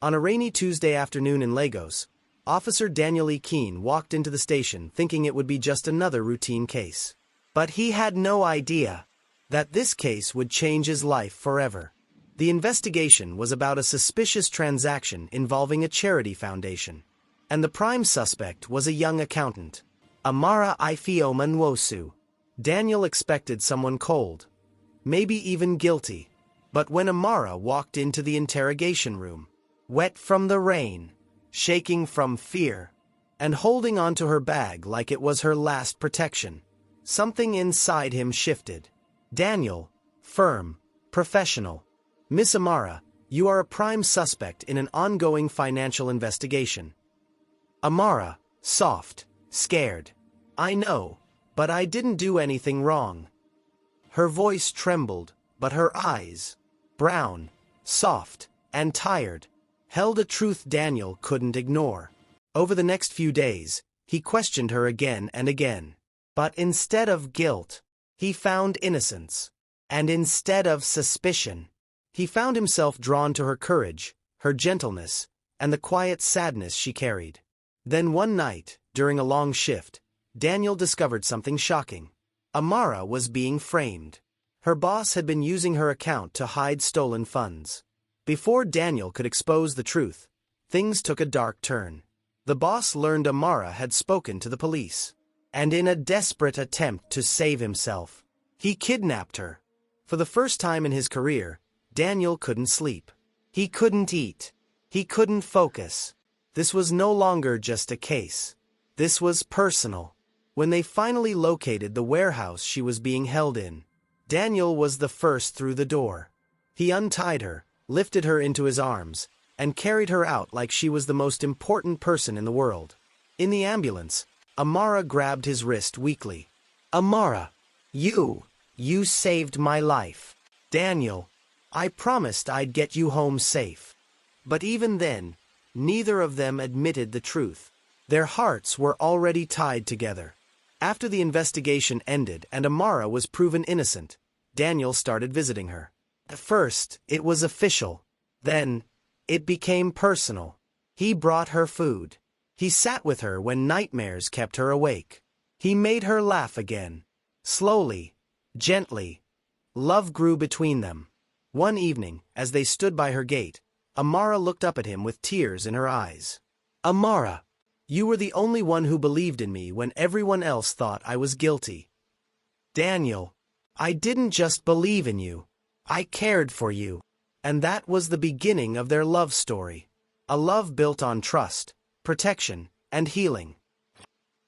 On a rainy Tuesday afternoon in Lagos, Officer Daniel E. Keene walked into the station thinking it would be just another routine case. But he had no idea that this case would change his life forever. The investigation was about a suspicious transaction involving a charity foundation, and the prime suspect was a young accountant, Amara Ifeoma Nwosu. Daniel expected someone cold, maybe even guilty, but when Amara walked into the interrogation room, wet from the rain, shaking from fear, and holding onto her bag like it was her last protection, something inside him shifted. Daniel, firm, professional. Miss Amara, you are a prime suspect in an ongoing financial investigation. Amara, soft, scared. I know, but I didn't do anything wrong. Her voice trembled, but her eyes, brown, soft, and tired, held a truth Daniel couldn't ignore. Over the next few days, he questioned her again and again. But instead of guilt, he found innocence. And instead of suspicion, he found himself drawn to her courage, her gentleness, and the quiet sadness she carried. Then one night, during a long shift, Daniel discovered something shocking. Amara was being framed. Her boss had been using her account to hide stolen funds. Before Daniel could expose the truth, things took a dark turn. The boss learned Amara had spoken to the police, and in a desperate attempt to save himself, he kidnapped her. For the first time in his career, Daniel couldn't sleep. He couldn't eat. He couldn't focus. This was no longer just a case. This was personal. When they finally located the warehouse she was being held in, Daniel was the first through the door. He untied her, lifted her into his arms, and carried her out like she was the most important person in the world. In the ambulance, Amara grabbed his wrist weakly. Amara, you saved my life. Daniel, I promised I'd get you home safe. But even then, neither of them admitted the truth. Their hearts were already tied together. After the investigation ended and Amara was proven innocent, Daniel started visiting her. At first, it was official. Then, it became personal. He brought her food. He sat with her when nightmares kept her awake. He made her laugh again. Slowly, gently, love grew between them. One evening, as they stood by her gate, Amara looked up at him with tears in her eyes. Amara, you were the only one who believed in me when everyone else thought I was guilty. Daniel, I didn't just believe in you. I cared for you. And that was the beginning of their love story. A love built on trust, protection, and healing.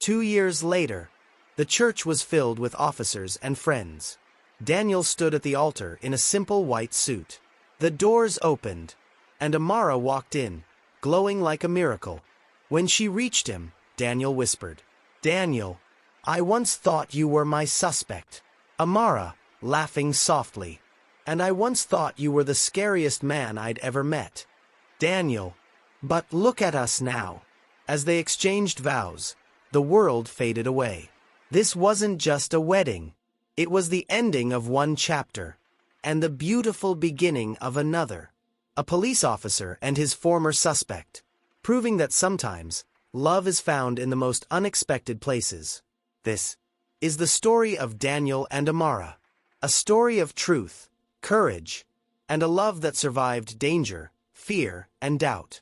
2 years later, the church was filled with officers and friends. Daniel stood at the altar in a simple white suit. The doors opened, and Amara walked in, glowing like a miracle. When she reached him, Daniel whispered, Daniel, I once thought you were my suspect. Amara, laughing softly. And I once thought you were the scariest man I'd ever met. Daniel, but look at us now. As they exchanged vows, the world faded away. This wasn't just a wedding. It was the ending of one chapter, and the beautiful beginning of another. A police officer and his former suspect, proving that sometimes, love is found in the most unexpected places. This is the story of Daniel and Amara. A story of truth, courage, and a love that survived danger, fear, and doubt.